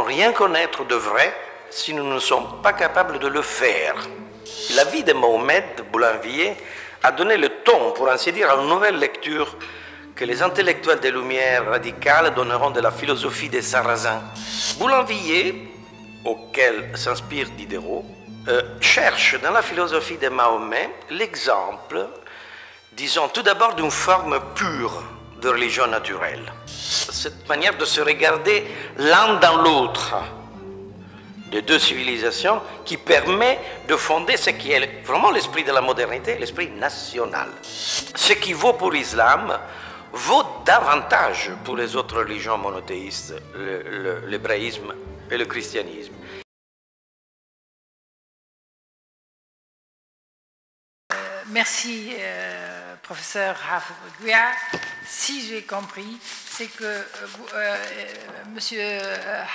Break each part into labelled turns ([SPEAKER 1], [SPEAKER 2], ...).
[SPEAKER 1] rien connaître de vrai si nous ne sommes pas capables de le faire. La vie de Mohamed Boulainvillier a donné le ton, pour ainsi dire, à une nouvelle lecture que les intellectuels des Lumières radicales donneront de la philosophie des Sarrasins. Boulainvillier, auquel s'inspire Diderot, cherche dans la philosophie de Mahomet l'exemple, disons tout d'abord, d'une forme pure de religion naturelle. Cette manière de se regarder l'un dans l'autre, de deux civilisations, qui permet de fonder ce qui est vraiment l'esprit de la modernité, l'esprit national. Ce qui vaut pour l'islam vaut davantage pour les autres religions monothéistes, l'hébraïsme et le christianisme.
[SPEAKER 2] Merci, professeur Hafez Bouguia. Si j'ai compris, c'est que Monsieur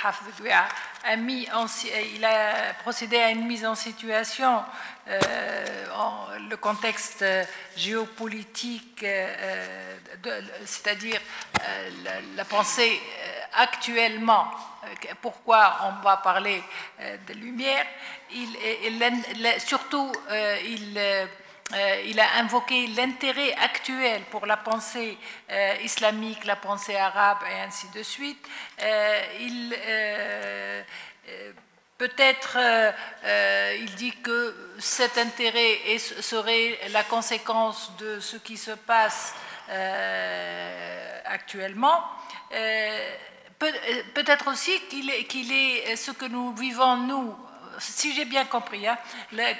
[SPEAKER 2] Hafez Bouguia il a procédé à une mise en situation, le contexte géopolitique, c'est-à-dire la pensée actuellement. Pourquoi on va parler de lumière? Il a invoqué l'intérêt actuel pour la pensée islamique, la pensée arabe et ainsi de suite. Peut-être il dit que cet intérêt serait la conséquence de ce qui se passe actuellement. Peut-être aussi qu'il est ce que nous vivons, nous, si j'ai bien compris, hein,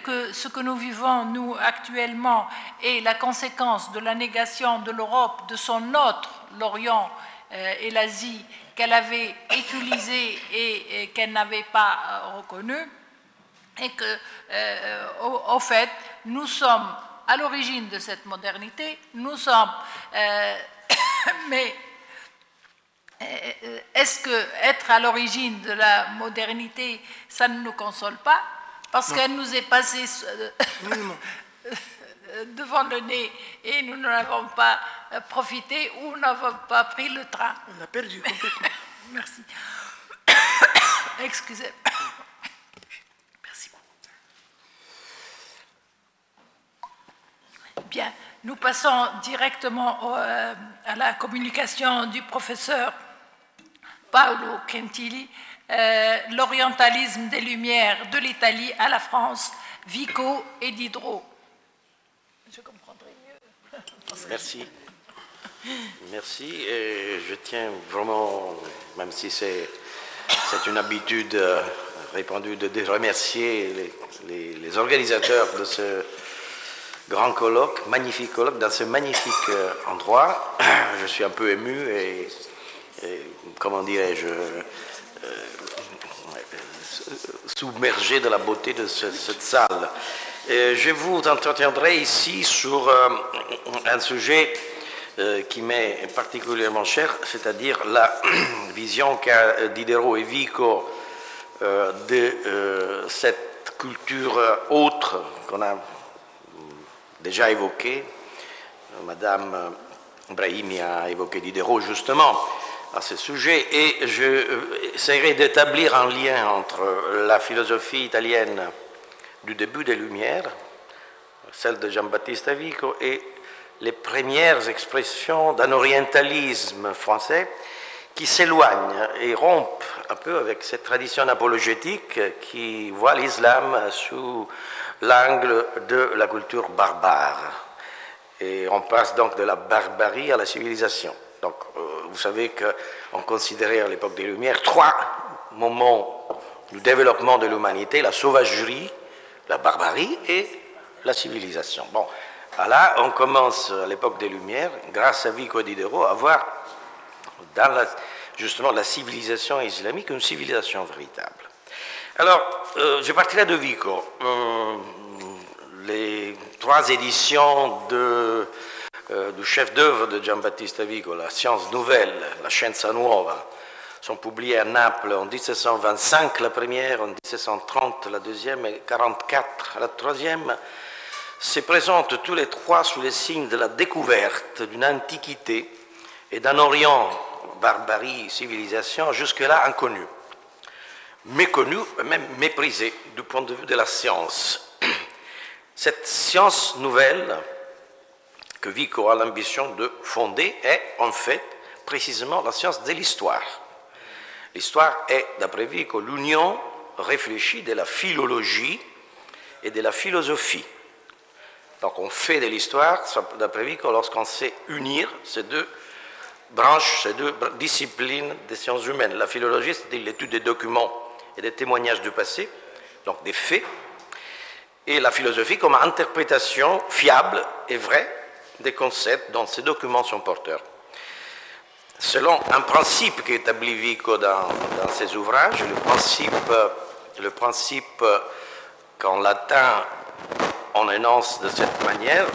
[SPEAKER 2] que ce que nous vivons, nous, actuellement, est la conséquence de la négation de l'Europe, de son autre, l'Orient et l'Asie, qu'elle avait utilisé et qu'elle n'avait pas reconnu, et que, au fait, nous sommes à l'origine de cette modernité, nous sommes... mais est-ce qu'être à l'origine de la modernité, ça ne nous console pas? Parce qu'elle nous est passée devant le nez et nous n'avons pas profité ou n'avons pas pris le train.
[SPEAKER 3] On a perdu complètement.
[SPEAKER 2] Merci. Excusez. Merci. Bien, nous passons directement à la communication du professeur Paolo Gentili, l'orientalisme des Lumières de l'Italie à la France, Vico et Diderot. Je comprendrai mieux.
[SPEAKER 1] Merci. Merci. Et je tiens vraiment, même si c'est une habitude répandue, de remercier les organisateurs de ce grand colloque, magnifique colloque, dans ce magnifique endroit. Je suis un peu ému et comment dirais-je, submergé de la beauté de cette salle. Je vous entretiendrai ici sur un sujet qui m'est particulièrement cher, c'est-à-dire la vision qu'a Diderot et Vico de cette culture autre qu'on a déjà évoquée. Madame Brahimi a évoqué Diderot justement à ce sujet, et je essaierai d'établir un lien entre la philosophie italienne du début des Lumières, celle de Giambattista Vico, et les premières expressions d'un orientalisme français qui s'éloigne et rompt un peu avec cette tradition apologétique qui voit l'islam sous l'angle de la culture barbare. Et on passe donc de la barbarie à la civilisation. Donc, vous savez qu'on considérait à l'époque des Lumières 3 moments du développement de l'humanité: la sauvagerie, la barbarie et la civilisation. Bon, là, on commence à l'époque des Lumières, grâce à Vico et Diderot, à voir dans justement la civilisation islamique une civilisation véritable. Alors, je partirai de Vico. Les 3 éditions du chef-d'œuvre de Giambattista Vico, la Science nouvelle, la Scienza nuova, sont publiées à Naples en 1725, la première, en 1730, la deuxième, et 1744, la troisième, se présentent tous les 3 sous les signes de la découverte d'une antiquité et d'un Orient, barbarie, civilisation, jusque-là inconnue. méconnu, même méprisé du point de vue de la science. Cette science nouvelle que Vico a l'ambition de fonder est en fait précisément la science de l'histoire. L'histoire est, d'après Vico, l'union réfléchie de la philologie et de la philosophie. Donc on fait de l'histoire, d'après Vico, lorsqu'on sait unir ces deux branches, ces deux disciplines des sciences humaines. La philologie, c'est l'étude des documents et des témoignages du passé, donc des faits, et la philosophie comme interprétation fiable et vraie des concepts dont ces documents sont porteurs. Selon un principe qu'établit Vico dans ses ouvrages, le principe qu'en latin on énonce de cette manière,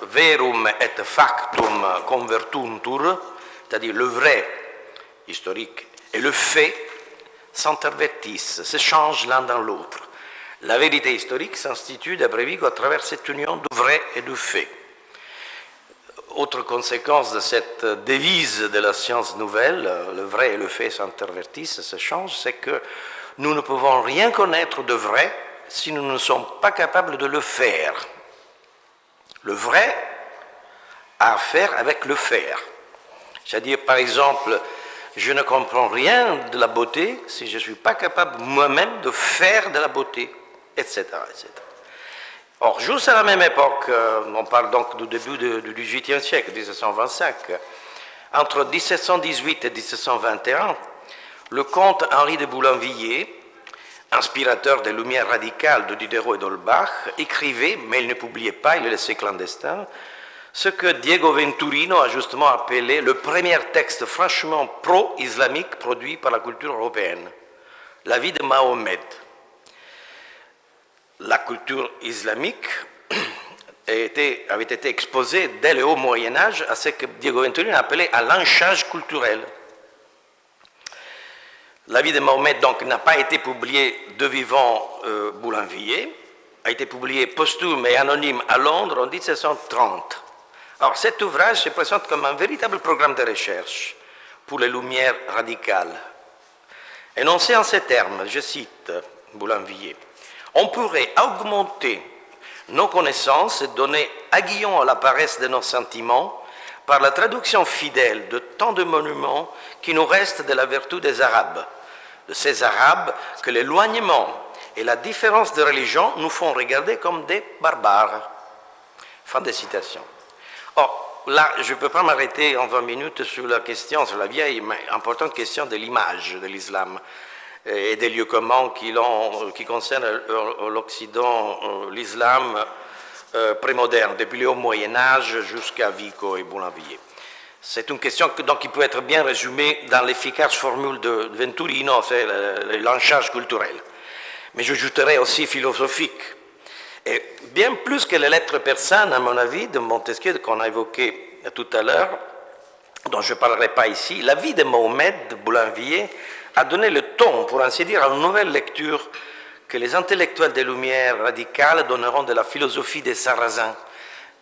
[SPEAKER 1] verum et factum convertuntur, c'est-à-dire le vrai historique et le fait s'intervertissent, s'échangent l'un dans l'autre. La vérité historique s'institue, d'après Vico, à travers cette union du vrai et du fait. Autre conséquence de cette devise de la science nouvelle, le vrai et le fait s'intervertissent, s'échangent, c'est que nous ne pouvons rien connaître de vrai si nous ne sommes pas capables de le faire. Le vrai a à faire avec le faire. C'est-à-dire, par exemple, je ne comprends rien de la beauté si je ne suis pas capable moi-même de faire de la beauté, etc., etc. Or, juste à la même époque, on parle donc du début du XVIIIe siècle, 1725, entre 1718 et 1721, le comte Henri de Boulainvilliers, inspirateur des Lumières radicales de Diderot et d'Holbach, écrivait, mais il ne publiait pas, il le laissait clandestin, ce que Diego Venturino a justement appelé le premier texte franchement pro-islamique produit par la culture européenne, la vie de Mahomet. La culture islamique avait été exposée dès le haut Moyen-Âge à ce que Diego Venturino appelait un lynchage culturel. La vie de Mahomet donc n'a pas été publiée de vivant Boulainvilliers, a été publiée posthume et anonyme à Londres en 1730. Alors cet ouvrage se présente comme un véritable programme de recherche pour les Lumières radicales. Énoncé en ces termes, je cite Boulainvilliers, on pourrait augmenter nos connaissances et donner aiguillon à la paresse de nos sentiments par la traduction fidèle de tant de monuments qui nous restent de la vertu des Arabes, de ces Arabes que l'éloignement et la différence de religion nous font regarder comme des barbares. Fin de citation. Or, là, je ne peux pas m'arrêter en 20 minutes sur la question, sur la vieille mais importante question de l'image de l'islam et des lieux communs qui concernent l'Occident, l'islam prémoderne, depuis le haut Moyen-Âge jusqu'à Vico et Boulainvilliers. C'est une question qui peut être bien résumée dans l'efficace formule de Venturino, c'est le lynchage culturel. Mais j'ajouterai aussi philosophique. Et bien plus que les lettres persanes, à mon avis, de Montesquieu, qu'on a évoqué tout à l'heure, dont je ne parlerai pas ici, la vie de Mahomet, de Boulainvilliers, a donné le ton, pour ainsi dire, à une nouvelle lecture que les intellectuels des Lumières radicales donneront de la philosophie des Sarrasins,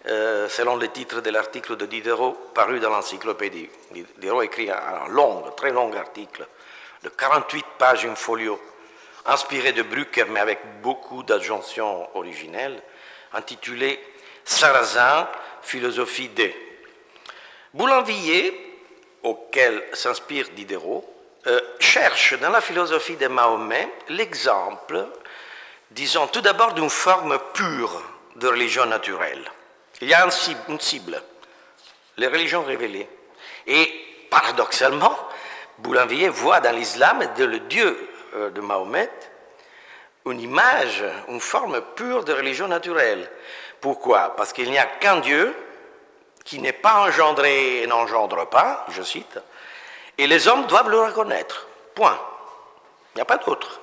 [SPEAKER 1] selon le titre de l'article de Diderot paru dans l'encyclopédie. Diderot écrit un long, très long article de 48 pages in folio, inspiré de Brücker, mais avec beaucoup d'adjonctions originelles, intitulé Sarrazin, philosophie des. Boulainvilliers, auquel s'inspire Diderot, cherche dans la philosophie de Mahomet l'exemple, disons tout d'abord, d'une forme pure de religion naturelle. Il y a une cible, les religions révélées. Et paradoxalement, Boulainvilliers voit dans l'islam et dans le Dieu de Mahomet une image, une forme pure de religion naturelle. Pourquoi? Parce qu'il n'y a qu'un Dieu qui n'est pas engendré et n'engendre pas, je cite, et les hommes doivent le reconnaître. Point. Il n'y a pas d'autre.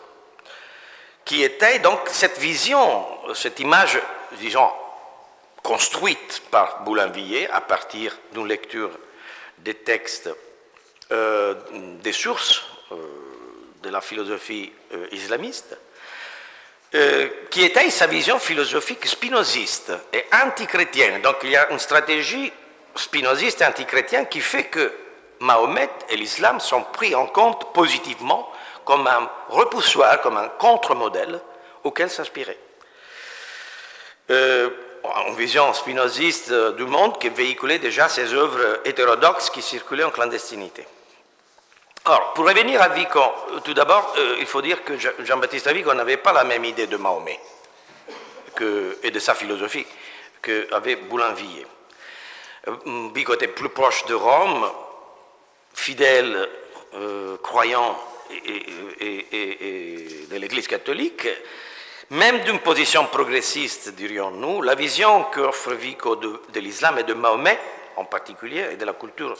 [SPEAKER 1] Qui était donc cette vision, cette image, disons, construite par Boulainvilliers à partir d'une lecture des textes, des sources de la philosophie islamiste, qui était sa vision philosophique spinoziste et antichrétienne. Donc il y a une stratégie spinoziste et antichrétienne qui fait que Mahomet et l'islam sont pris en compte positivement comme un repoussoir, comme un contre-modèle auquel s'inspirer. En vision spinoziste du monde qui véhiculait déjà ces œuvres hétérodoxes qui circulaient en clandestinité. Alors, pour revenir à Vico, tout d'abord, il faut dire que Jean-Baptiste Vico n'avait pas la même idée de Mahomet et de sa philosophie qu'avait Boulainvilliers. Vico était plus proche de Rome, fidèle, croyant et de l'Église catholique, même d'une position progressiste, dirions-nous. La vision qu'offre Vico de l'islam et de Mahomet, en particulier, et de la culture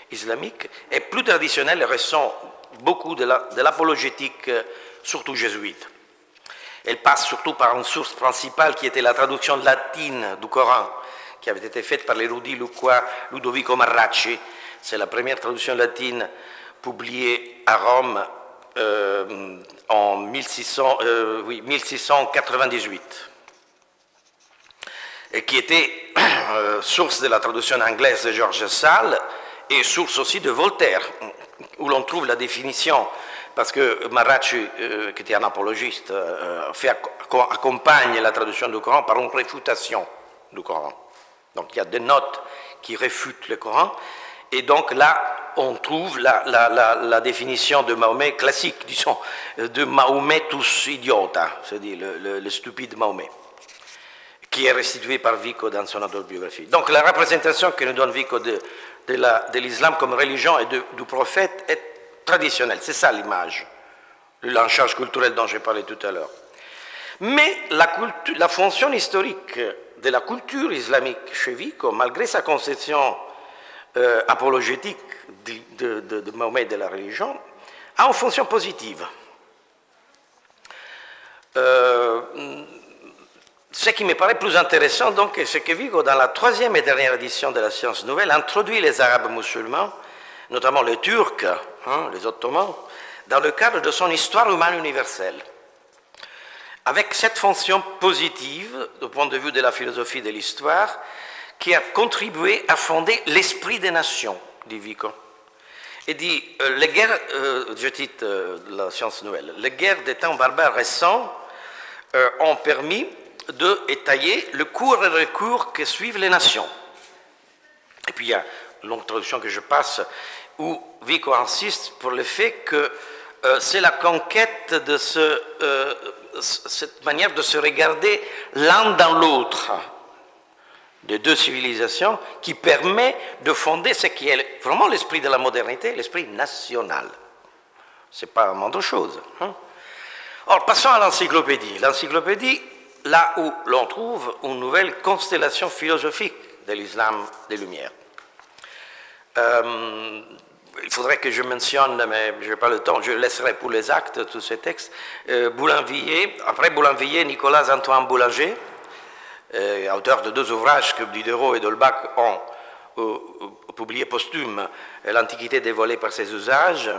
[SPEAKER 1] islamique, est plus traditionnelle et ressent beaucoup de l'apologétique, surtout jésuite. Elle passe surtout par une source principale qui était la traduction latine du Coran, qui avait été faite par l'érudit lucquois Ludovico Marracci. C'est la première traduction latine publiée à Rome en 1698, et qui était source de la traduction anglaise de George Sale et source aussi de Voltaire, où l'on trouve la définition, parce que Marracci, qui était un apologiste, accompagne la traduction du Coran par une réfutation du Coran. Donc il y a des notes qui réfutent le Coran, et donc là, on trouve la définition de Mahomet classique, disons, de Mahometus idiota, c'est-à-dire le stupide Mahomet, qui est restitué par Vico dans son autobiographie. Donc la représentation que nous donne Vico de l'islam comme religion et du prophète est traditionnelle, c'est ça l'image, le lançage culturel dont j'ai parlé tout à l'heure. Mais la fonction historique de la culture islamique chez Vico, malgré sa conception apologétique de Mahomet et de la religion, a une fonction positive. Ce qui me paraît plus intéressant, donc, c'est que Vico, dans la troisième et dernière édition de la Science Nouvelle, introduit les Arabes musulmans, notamment les Turcs, les Ottomans, dans le cadre de son histoire humaine universelle. Avec cette fonction positive, du point de vue de la philosophie de l'histoire, qui a contribué à fonder l'esprit des nations, dit Vico. Et dit, les guerres, je cite la Science Nouvelle, les guerres des temps barbares récents ont permis d'étayer le cours et le recours que suivent les nations. Et puis il y a une longue traduction que je passe, où Vico insiste pour le fait que c'est la conquête de cette manière de se regarder l'un dans l'autre, de deux civilisations, qui permet de fonder ce qui est vraiment l'esprit de la modernité, l'esprit national. Ce n'est pas une autre chose. Or, passons à l'encyclopédie. L'encyclopédie, là où l'on trouve une nouvelle constellation philosophique de l'islam des Lumières. Il faudrait que je mentionne, mais je n'ai pas le temps, je laisserai pour les actes tous ces textes. Boulainvilliers, après Boulainvilliers, Nicolas-Antoine Boulanger, auteur de deux ouvrages que Diderot et D'Holbach ont publiés posthumes, L'Antiquité dévoilée par ses usages,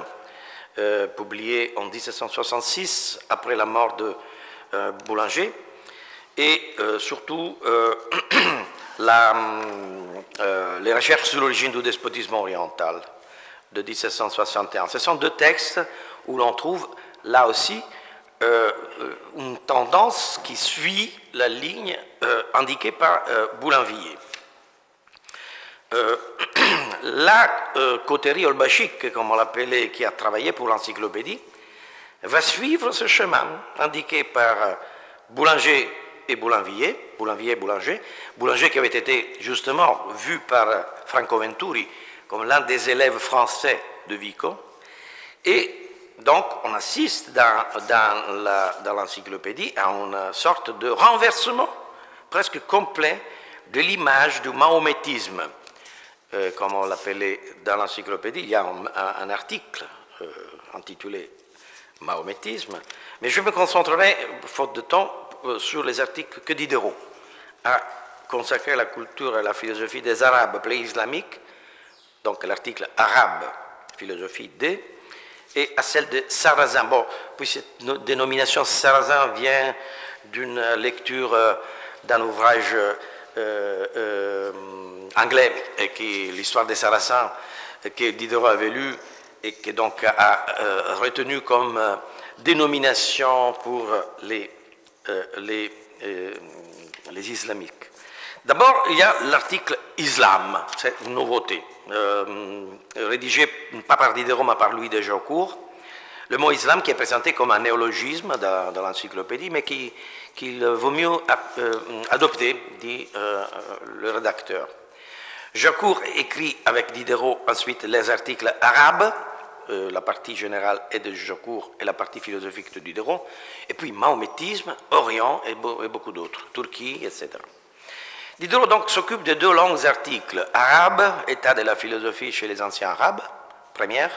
[SPEAKER 1] publié en 1766, après la mort de Boulanger, et surtout les recherches sur l'origine du despotisme oriental de 1761. Ce sont deux textes où l'on trouve là aussi une tendance qui suit la ligne indiquée par Boulainvilliers. La coterie olbachique, comme on l'appelait, qui a travaillé pour l'encyclopédie, va suivre ce chemin indiqué par Boulanger et Boulainvilliers, Boulanger qui avait été justement vu par Franco Venturi comme l'un des élèves français de Vico, et donc on assiste dans l'encyclopédie à une sorte de renversement presque complet de l'image du mahométisme, comme on l'appelait dans l'encyclopédie. Il y a un article intitulé Mahométisme, mais je me concentrerai, faute de temps, sur les articles que Diderot a consacré à la culture et à la philosophie des Arabes, pays islamiques, donc l'article Arabe, philosophie D, et à celle de Sarrazin. Bon, puis cette dénomination Sarrazin vient d'une lecture d'un ouvrage anglais, qui l'histoire des Sarrasins, que Diderot avait lu et qui donc a retenu comme dénomination pour les islamiques. D'abord, il y a l'article islam, c'est une nouveauté, rédigé pas par Diderot mais par Louis de Jaucourt. Le mot islam qui est présenté comme un néologisme dans l'encyclopédie, mais qu'il vaut mieux adopter, dit le rédacteur. Jaucourt écrit avec Diderot ensuite les articles arabes, la partie générale est de Jaucourt et la partie philosophique de Diderot, et puis mahométisme, Orient et beaucoup d'autres, Turquie, etc. Diderot donc s'occupe de deux longs articles, arabe, état de la philosophie chez les anciens arabes, première,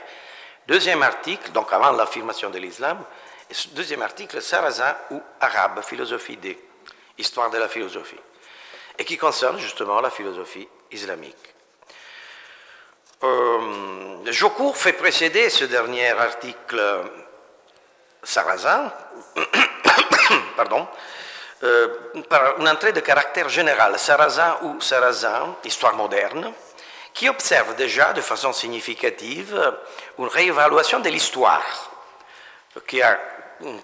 [SPEAKER 1] deuxième article, donc avant l'affirmation de l'islam, et deuxième article, Sarrazin ou arabe, philosophie D, histoire de la philosophie, et qui concerne justement la philosophie islamique. Jaucourt fait précéder ce dernier article Sarrazin pardon, par une entrée de caractère général, Sarrazin ou Sarrazin, histoire moderne, qui observe déjà de façon significative une réévaluation de l'histoire qui a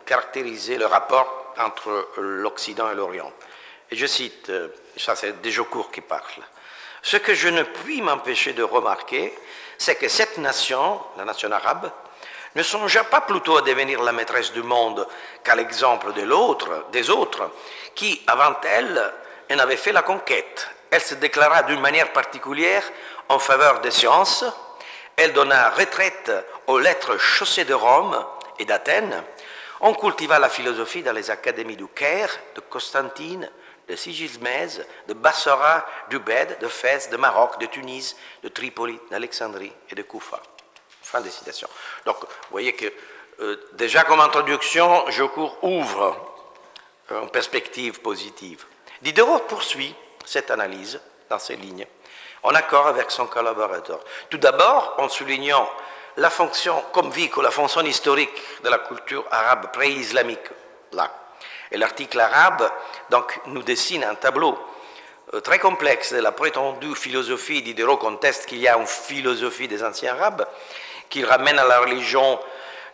[SPEAKER 1] caractérisé le rapport entre l'Occident et l'Orient. Et je cite, ça c'est de Jaucourt qui parle. Ce que je ne puis m'empêcher de remarquer, c'est que cette nation, la nation arabe, ne songea pas plutôt à devenir la maîtresse du monde qu'à l'exemple des autres, qui, avant elle, en avaient fait la conquête. Elle se déclara d'une manière particulière en faveur des sciences, elle donna retraite aux lettres chaussées de Rome et d'Athènes, on cultiva la philosophie dans les académies du Caire, de Constantine, de Sigismèse, de Bassora, d'Ubed, de Fès, de Maroc, de Tunis, de Tripoli, d'Alexandrie et de Koufa. Fin des citations. Donc, vous voyez que déjà comme introduction, Jaucourt ouvre une perspective positive. Diderot poursuit cette analyse dans ces lignes, en accord avec son collaborateur. Tout d'abord, en soulignant la fonction, comme véhicule, la fonction historique de la culture arabe pré-islamique, là. Et l'article arabe donc, nous dessine un tableau très complexe de la prétendue philosophie. Diderot conteste qu'il y a une philosophie des anciens arabes qui ramène à la religion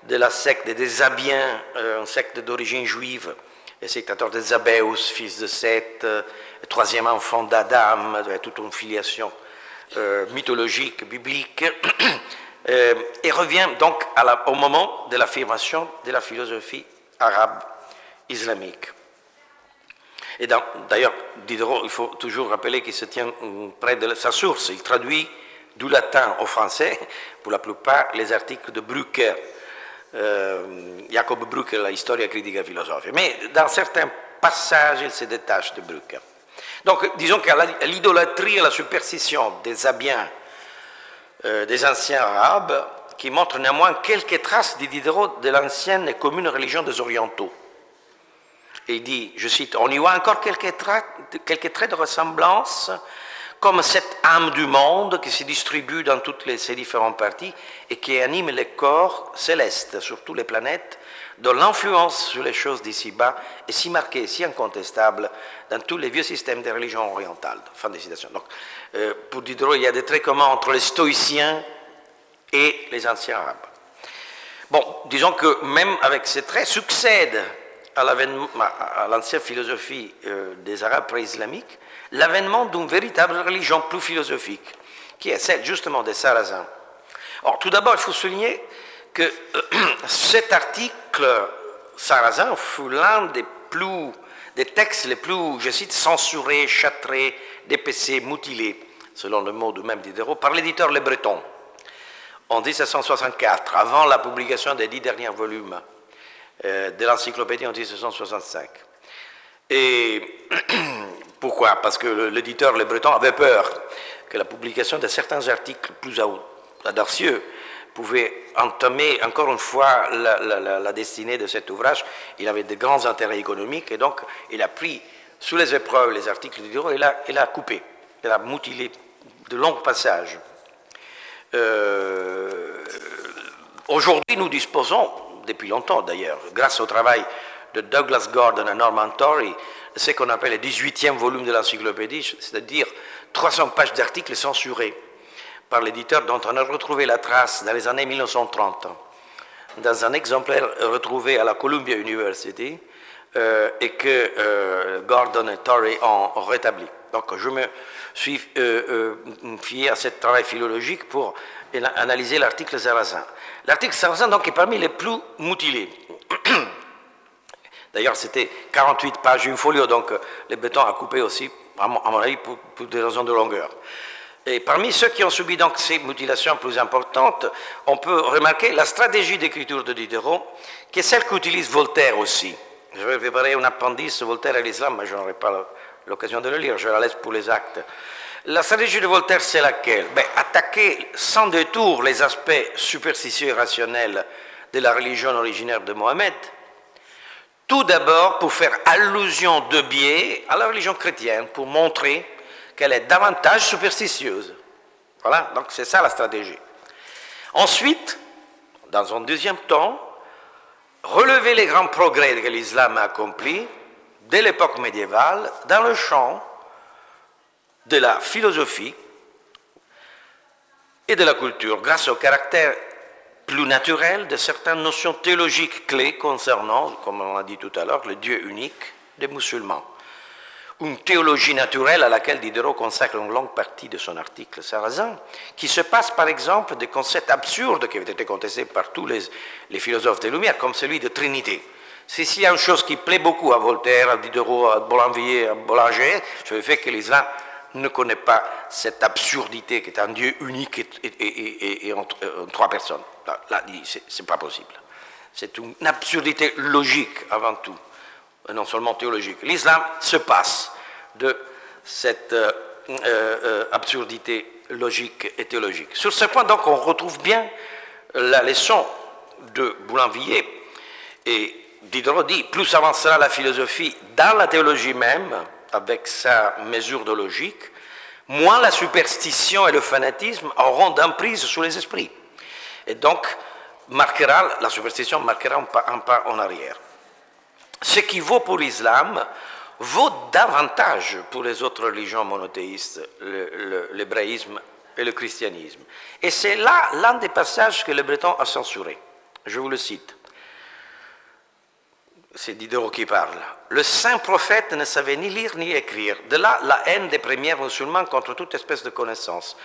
[SPEAKER 1] de la secte des Zabiens, une secte d'origine juive, et c'est des Zabéus, fils de Seth, troisième enfant d'Adam, toute une filiation mythologique, biblique, et revient donc au moment de l'affirmation de la philosophie arabe islamique. Et d'ailleurs, Diderot, il faut toujours rappeler qu'il se tient près de sa source. Il traduit du latin au français, pour la plupart, les articles de Brücke, Jacob Brücke, la Historia Critica Philosophica. Mais dans certains passages, il se détache de Brücke. Donc, disons qu'à l'idolâtrie et à la superstition des Zabiens, des anciens arabes, qui montrent néanmoins quelques traces, dit Diderot, de l'ancienne et commune religion des Orientaux. Et il dit, je cite, on y voit encore quelques traits de ressemblance, comme cette âme du monde qui se distribue dans toutes ces différentes parties et qui anime les corps célestes, surtout les planètes, dont l'influence sur les choses d'ici-bas est si marquée, si incontestable dans tous les vieux systèmes de religion orientale. Fin de citation. Donc, pour Diderot, il y a des traits communs entre les stoïciens et les anciens arabes. Bon, disons que même avec ces traits succède à l'ancienne philosophie des Arabes pré-islamiques l'avènement d'une véritable religion plus philosophique, qui est celle justement des Sarrasins. Or, tout d'abord, il faut souligner que cet article sarrasin fut l'un des textes les plus, je cite, censurés, châtrés, dépecés, mutilés, selon le mot du même Diderot, par l'éditeur Le Breton, en 1764, avant la publication des 10 derniers volumes de l'encyclopédie en 1765. Et pourquoi? Parce que l'éditeur Le Breton avait peur que la publication de certains articles plus audacieux pouvait entamer encore une fois la destinée de cet ouvrage. Il avait de grands intérêts économiques et donc il a pris sous les épreuves les articles de Diderot et l'a coupé, il a mutilé de longs passages. Aujourd'hui, nous disposons, depuis longtemps d'ailleurs, grâce au travail de Douglas Gordon et Norman Torrey, ce qu'on appelle le 18e volume de l'encyclopédie, c'est-à-dire 300 pages d'articles censurés par l'éditeur dont on a retrouvé la trace dans les années 1930, dans un exemplaire retrouvé à la Columbia University et que Gordon et Torrey ont rétabli. Donc je me suis fié à ce travail philologique pour analyser l'article Sarrazin. L'article Sarrazin donc, est parmi les plus mutilés. D'ailleurs, c'était 48 pages, une folio, donc le Breton a coupé aussi, à mon avis, pour des raisons de longueur. Et parmi ceux qui ont subi donc ces mutilations plus importantes, on peut remarquer la stratégie d'écriture de Diderot, qui est celle qu'utilise Voltaire aussi. Je vais préparer un appendice Voltaire et l'islam, mais je n'aurai pas l'occasion de le lire, je la laisse pour les actes. La stratégie de Voltaire, c'est laquelle? Attaquer sans détour les aspects superstitieux et rationnels de la religion originaire de Mohammed, tout d'abord pour faire allusion de biais à la religion chrétienne, pour montrer qu'elle est davantage superstitieuse. Voilà, donc c'est ça la stratégie. Ensuite, dans un deuxième temps, relever les grands progrès que l'islam a accomplis dès l'époque médiévale dans le champ de la philosophie et de la culture, grâce au caractère plus naturel de certaines notions théologiques clés concernant, comme on l'a dit tout à l'heure, le Dieu unique des musulmans. Une théologie naturelle à laquelle Diderot consacre une longue partie de son article Sarrazin, qui se passe par exemple des concepts absurdes qui avaient été contestés par tous les philosophes des Lumières, comme celui de Trinité. S'il y a une chose qui plaît beaucoup à Voltaire, à Diderot, à Boulanger, à Boulanger, c'est le fait que l'islam ne connaît pas cette absurdité qui est un Dieu unique et en trois personnes. Là c'est pas possible. C'est une absurdité logique avant tout, non seulement théologique. L'islam se passe de cette absurdité logique et théologique. Sur ce point, donc, on retrouve bien la leçon de Boulanger. Et Diderot dit, plus avancera la philosophie dans la théologie même, avec sa mesure de logique, moins la superstition et le fanatisme auront d'emprise sur les esprits. Et donc, la superstition marquera un pas en arrière. Ce qui vaut pour l'islam vaut davantage pour les autres religions monothéistes, l'hébraïsme et le christianisme. Et c'est là l'un des passages que le Breton a censuré. Je vous le cite. C'est Diderot qui parle. Le saint prophète ne savait ni lire ni écrire. De là, la haine des premiers musulmans contre toute espèce de connaissance.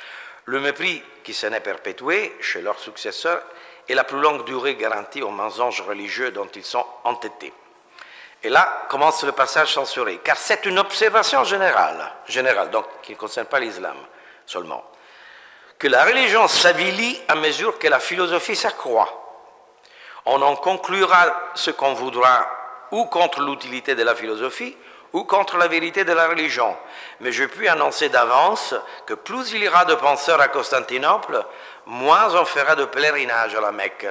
[SPEAKER 1] Le mépris qui s'en est perpétué chez leurs successeurs et la plus longue durée garantie aux mensonges religieux dont ils sont entêtés. Et là commence le passage censuré, car c'est une observation générale, donc qui ne concerne pas l'islam seulement, que la religion s'avilit à mesure que la philosophie s'accroît. On en conclura ce qu'on voudra, ou contre l'utilité de la philosophie, ou contre la vérité de la religion. Mais je puis annoncer d'avance que plus il y aura de penseurs à Constantinople, moins on fera de pèlerinage à la Mecque.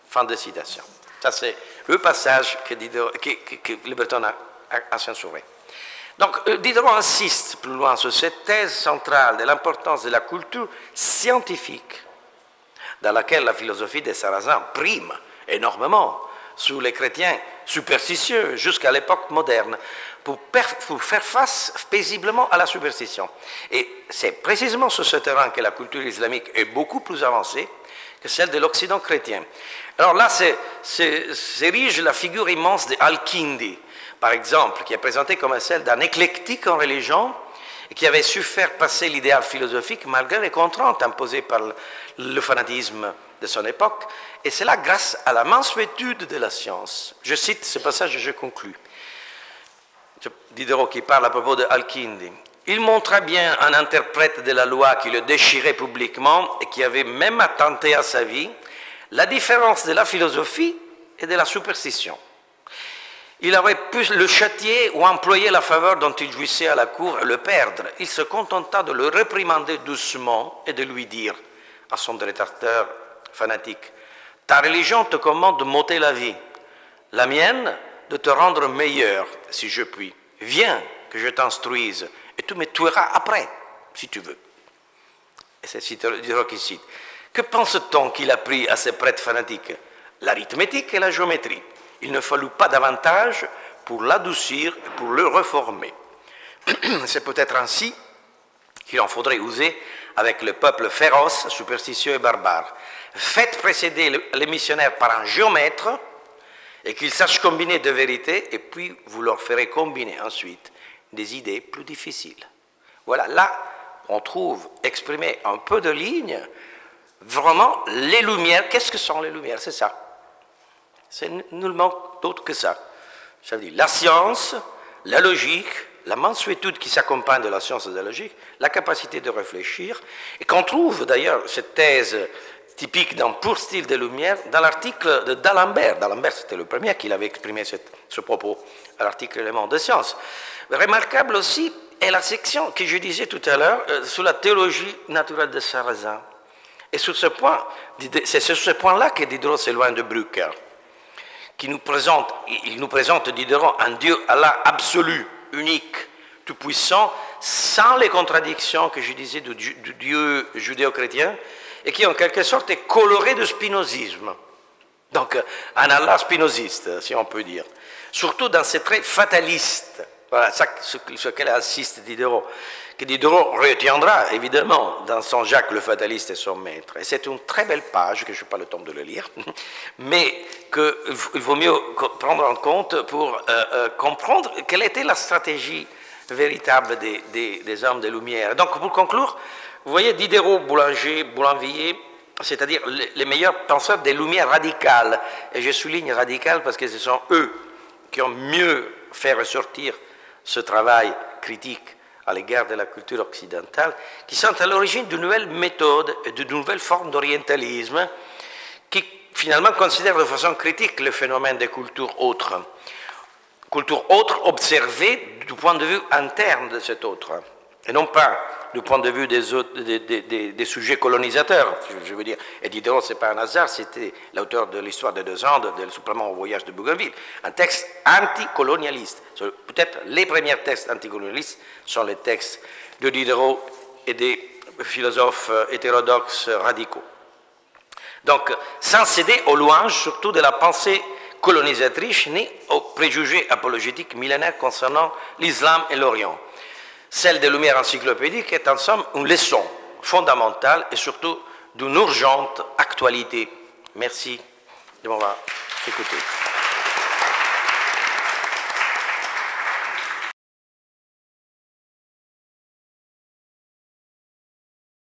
[SPEAKER 1] Fin de citation. Ça, c'est le passage que le Breton a censuré. Donc, Diderot insiste plus loin sur cette thèse centrale de l'importance de la culture scientifique, dans laquelle la philosophie de Sarrazin prime énormément sur les chrétiens superstitieux jusqu'à l'époque moderne, pour faire face paisiblement à la superstition. Et c'est précisément sur ce terrain que la culture islamique est beaucoup plus avancée que celle de l'Occident chrétien. Alors là, s'érige la figure immense de Al-Kindi, par exemple, qui est présentée comme celle d'un éclectique en religion et qui avait su faire passer l'idéal philosophique malgré les contraintes imposées par le fanatisme de son époque, et cela grâce à la mansuétude de la science. Je cite ce passage et je conclus. Diderot qui parle à propos de Al-Kindi. Il montra bien un interprète de la loi qui le déchirait publiquement et qui avait même attenté à sa vie, la différence de la philosophie et de la superstition. Il aurait pu le châtier ou employer la faveur dont il jouissait à la cour et le perdre. Il se contenta de le réprimander doucement et de lui dire à son détracteur fanatique, « Ta religion te commande de m'ôter la vie, la mienne de te rendre meilleur, si je puis. Viens que je t'instruise, et tu me tueras après, si tu veux. » Et c'est Diderot qui cite. Que pense-t-on qu'il apprit à ces prêtres fanatiques? L'arithmétique et la géométrie. Il ne fallut pas davantage pour l'adoucir et pour le reformer. C'est peut-être ainsi qu'il en faudrait user avec le peuple féroce, superstitieux et barbare. Faites précéder les missionnaires par un géomètre et qu'ils sachent combiner de vérités, et puis vous leur ferez combiner ensuite des idées plus difficiles. Voilà, là, on trouve exprimé un peu de lignes, vraiment les lumières. Qu'est-ce que sont les lumières? C'est ça. C'est nullement d'autre que ça. Ça veut dire la science, la logique, la mansuétude qui s'accompagne de la science et de la logique, la capacité de réfléchir, et qu'on trouve d'ailleurs cette thèse typique d'un pur style des Lumières dans l'article d'Alembert. D'Alembert, c'était le premier qui avait exprimé ce propos à l'article Éléments de science. Remarquable aussi est la section que je disais tout à l'heure sur la théologie naturelle de Sarrazin. Et sur ce point, c'est sur ce point-là que Diderot s'éloigne de Brücker, il nous présente Diderot un Dieu Allah absolu, unique, tout-puissant, sans les contradictions que je disais du Dieu judéo-chrétien, et qui en quelque sorte est coloré de spinozisme. Donc un Allah spinoziste, si on peut dire. Surtout dans ses traits fatalistes. Voilà ce qu'elle insiste Diderot. Que Diderot retiendra évidemment dans son Jacques le fataliste et son maître. Et c'est une très belle page, que je n'ai pas le temps de le lire, mais qu'il vaut mieux prendre en compte pour comprendre quelle était la stratégie véritable des hommes des Lumières. Donc pour conclure, vous voyez Diderot, Boulanger, Boulainvilliers, c'est-à-dire les meilleurs penseurs des Lumières radicales. Et je souligne radicales parce que ce sont eux qui ont mieux fait ressortir ce travail critique à l'égard de la culture occidentale, qui sont à l'origine de nouvelles méthodes et de nouvelles formes d'orientalisme qui finalement considèrent de façon critique le phénomène des cultures autres. Culture autre observée du point de vue interne de cet autre, et non pas du point de vue des sujets colonisateurs, je veux dire. Et Diderot, ce n'est pas un hasard, c'était l'auteur de l'histoire des deux Andes, de Supplément au voyage de Bougainville, un texte anticolonialiste. Peut-être les premiers textes anticolonialistes sont les textes de Diderot et des philosophes hétérodoxes radicaux. Donc, sans céder aux louanges, surtout de la pensée colonisatrice, ni aux préjugés apologétiques millénaires concernant l'islam et l'Orient. Celle des Lumières encyclopédiques est en somme une leçon fondamentale et surtout d'une urgente actualité. Merci de m'avoir écouté.